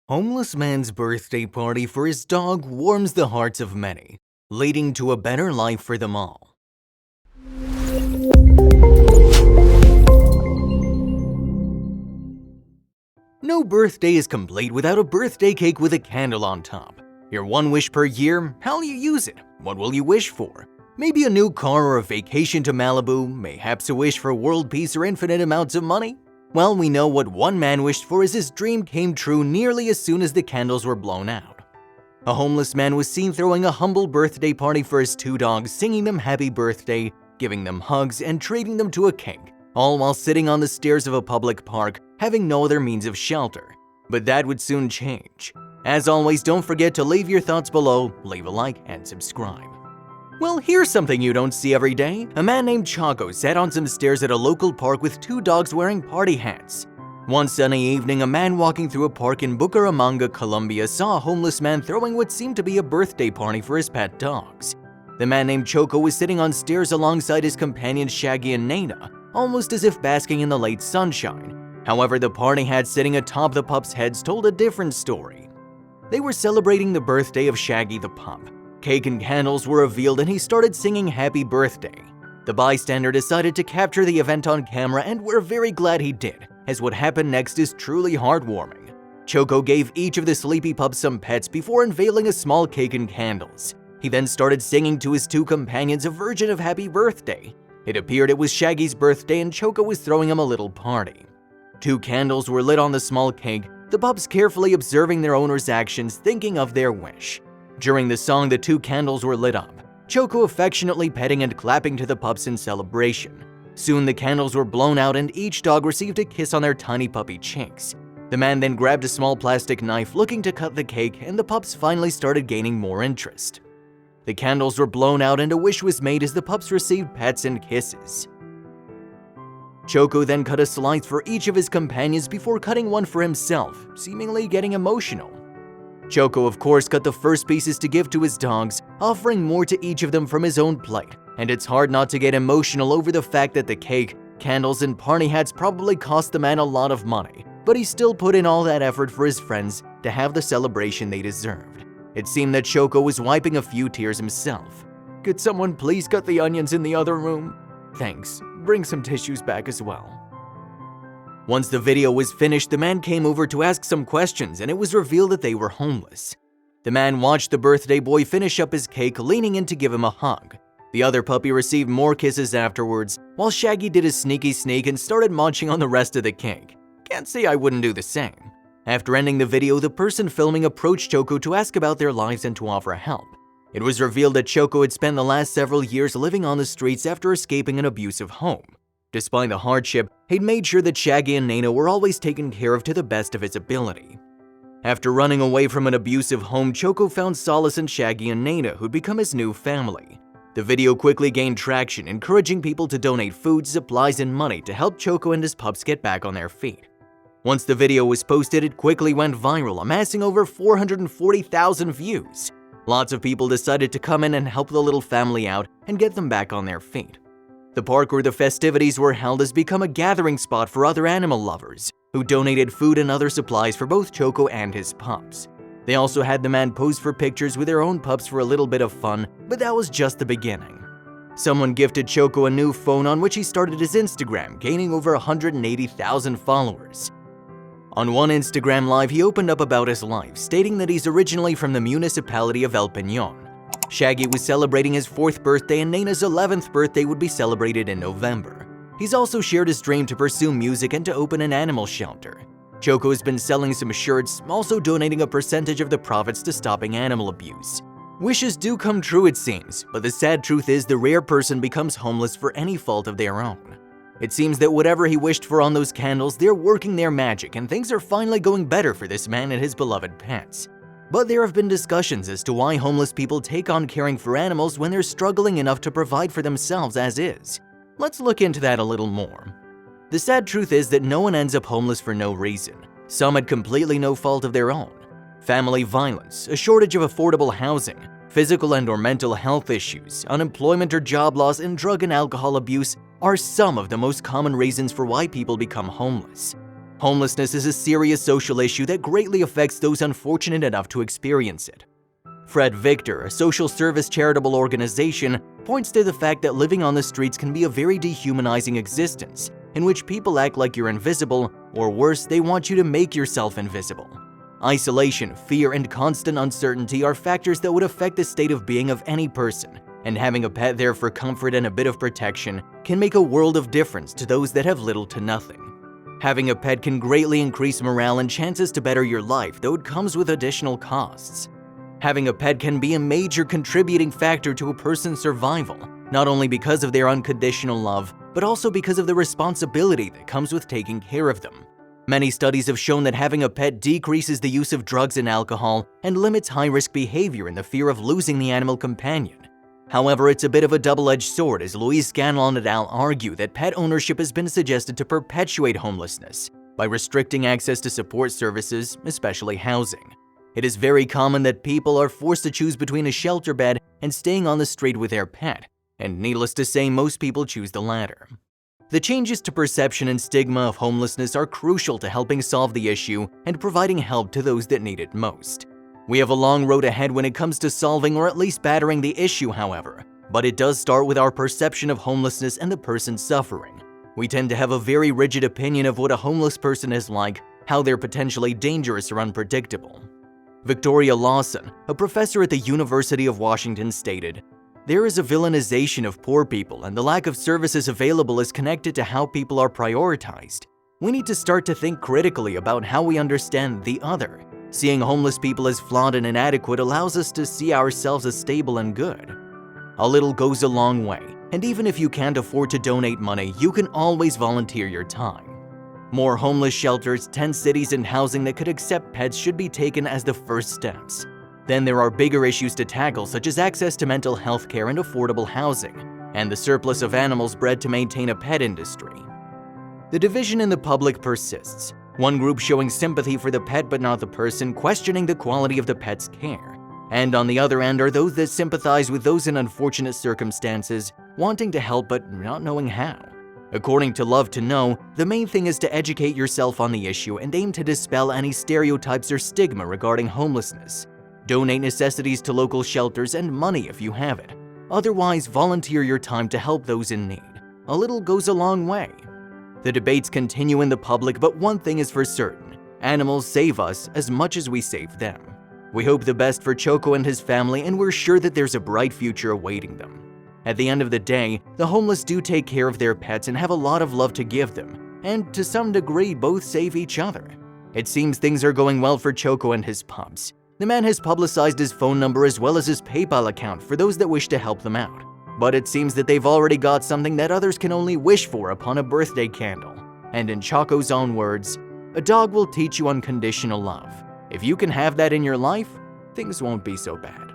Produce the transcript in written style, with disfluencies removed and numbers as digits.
Homeless man's birthday party for his dog warms the hearts of many, leading to a better life for them all. No birthday is complete without a birthday cake with a candle on top. Your one wish per year, how'll you use it? What will you wish for? Maybe a new car or a vacation to Malibu, mayhaps a wish for world peace or infinite amounts of money? Well, we know what one man wished for as his dream came true nearly as soon as the candles were blown out. A homeless man was seen throwing a humble birthday party for his two dogs, singing them happy birthday, giving them hugs, and treating them to a cake, all while sitting on the stairs of a public park, having no other means of shelter. But that would soon change. As always, don't forget to leave your thoughts below, leave a like, and subscribe. Well, here's something you don't see every day. A man named Choco sat on some stairs at a local park with two dogs wearing party hats. One sunny evening, a man walking through a park in Bucaramanga, Colombia saw a homeless man throwing what seemed to be a birthday party for his pet dogs. The man named Choco was sitting on stairs alongside his companions Shaggy and Nana, almost as if basking in the late sunshine. However, the party hat sitting atop the pups' heads told a different story. They were celebrating the birthday of Shaggy the pup. Cake and candles were revealed and he started singing happy birthday. The bystander decided to capture the event on camera, and we're very glad he did, as what happened next is truly heartwarming. Choco gave each of the sleepy pups some pets before unveiling a small cake and candles. He then started singing to his two companions a version of happy birthday. It appeared it was Shaggy's birthday and Choco was throwing him a little party. Two candles were lit on the small cake, the pups carefully observing their owner's actions, thinking of their wish. During the song, the two candles were lit up, Choco affectionately petting and clapping to the pups in celebration. Soon the candles were blown out and each dog received a kiss on their tiny puppy cheeks. The man then grabbed a small plastic knife looking to cut the cake, and the pups finally started gaining more interest. The candles were blown out and a wish was made as the pups received pets and kisses. Choco then cut a slice for each of his companions before cutting one for himself, seemingly getting emotional. Choco, of course, cut the first pieces to give to his dogs, offering more to each of them from his own plate, and it's hard not to get emotional over the fact that the cake, candles, and party hats probably cost the man a lot of money, but he still put in all that effort for his friends to have the celebration they deserved. It seemed that Choco was wiping a few tears himself. "Could someone please cut the onions in the other room? Thanks. Bring some tissues back as well." Once the video was finished, the man came over to ask some questions, and it was revealed that they were homeless. The man watched the birthday boy finish up his cake, leaning in to give him a hug. The other puppy received more kisses afterwards, while Shaggy did his sneaky sneak and started munching on the rest of the cake. Can't say I wouldn't do the same. After ending the video, the person filming approached Choco to ask about their lives and to offer help. It was revealed that Choco had spent the last several years living on the streets after escaping an abusive home. Despite the hardship, he'd made sure that Shaggy and Nana were always taken care of to the best of his ability. After running away from an abusive home, Choco found solace in Shaggy and Nana, who'd become his new family. The video quickly gained traction, encouraging people to donate food, supplies, and money to help Choco and his pups get back on their feet. Once the video was posted, it quickly went viral, amassing over 440,000 views. Lots of people decided to come in and help the little family out and get them back on their feet. The park where the festivities were held has become a gathering spot for other animal lovers, who donated food and other supplies for both Choco and his pups. They also had the man pose for pictures with their own pups for a little bit of fun, but that was just the beginning. Someone gifted Choco a new phone on which he started his Instagram, gaining over 180,000 followers. On one Instagram live, he opened up about his life, stating that he's originally from the municipality of El Peñón. Shaggy was celebrating his 4th birthday and Nana's 11th birthday would be celebrated in November. He's also shared his dream to pursue music and to open an animal shelter. Choco has been selling some shirts, also donating a percentage of the profits to stopping animal abuse. Wishes do come true, it seems, but the sad truth is the rare person becomes homeless for any fault of their own. It seems that whatever he wished for on those candles, they're working their magic and things are finally going better for this man and his beloved pets. But there have been discussions as to why homeless people take on caring for animals when they're struggling enough to provide for themselves as is. Let's look into that a little more. The sad truth is that no one ends up homeless for no reason. Some had completely no fault of their own. Family violence, a shortage of affordable housing, physical and/or mental health issues, unemployment or job loss, and drug and alcohol abuse are some of the most common reasons for why people become homeless. Homelessness is a serious social issue that greatly affects those unfortunate enough to experience it. Fred Victor, a social service charitable organization, points to the fact that living on the streets can be a very dehumanizing existence, in which people act like you're invisible, or worse, they want you to make yourself invisible. Isolation, fear, and constant uncertainty are factors that would affect the state of being of any person, and having a pet there for comfort and a bit of protection can make a world of difference to those that have little to nothing. Having a pet can greatly increase morale and chances to better your life, though it comes with additional costs. Having a pet can be a major contributing factor to a person's survival, not only because of their unconditional love, but also because of the responsibility that comes with taking care of them. Many studies have shown that having a pet decreases the use of drugs and alcohol and limits high-risk behavior and the fear of losing the animal companion. However, it's a bit of a double-edged sword, as Louise Scanlon et al. Argue that pet ownership has been suggested to perpetuate homelessness by restricting access to support services, especially housing. It is very common that people are forced to choose between a shelter bed and staying on the street with their pet, and needless to say, most people choose the latter. The changes to perception and stigma of homelessness are crucial to helping solve the issue and providing help to those that need it most. We have a long road ahead when it comes to solving or at least battering the issue, however, but it does start with our perception of homelessness and the person suffering. We tend to have a very rigid opinion of what a homeless person is like, how they're potentially dangerous or unpredictable. Victoria Lawson, a professor at the University of Washington, stated, "There is a villainization of poor people, and the lack of services available is connected to how people are prioritized. We need to start to think critically about how we understand the other. Seeing homeless people as flawed and inadequate allows us to see ourselves as stable and good. A little goes a long way, and even if you can't afford to donate money, you can always volunteer your time. More homeless shelters, tent cities, and housing that could accept pets should be taken as the first steps. Then there are bigger issues to tackle, such as access to mental health care and affordable housing, and the surplus of animals bred to maintain a pet industry." The division in the public persists. One group showing sympathy for the pet but not the person, questioning the quality of the pet's care. And on the other end are those that sympathize with those in unfortunate circumstances, wanting to help but not knowing how. According to Love to Know, the main thing is to educate yourself on the issue and aim to dispel any stereotypes or stigma regarding homelessness. Donate necessities to local shelters and money if you have it. Otherwise, volunteer your time to help those in need. A little goes a long way. The debates continue in the public, but one thing is for certain: animals save us as much as we save them. We hope the best for Choco and his family, and we're sure that there's a bright future awaiting them. At the end of the day, the homeless do take care of their pets and have a lot of love to give them, and to some degree both save each other. It seems things are going well for Choco and his pups. The man has publicized his phone number as well as his PayPal account for those that wish to help them out. But it seems that they've already got something that others can only wish for upon a birthday candle. And in Choco's own words, "A dog will teach you unconditional love. If you can have that in your life, things won't be so bad."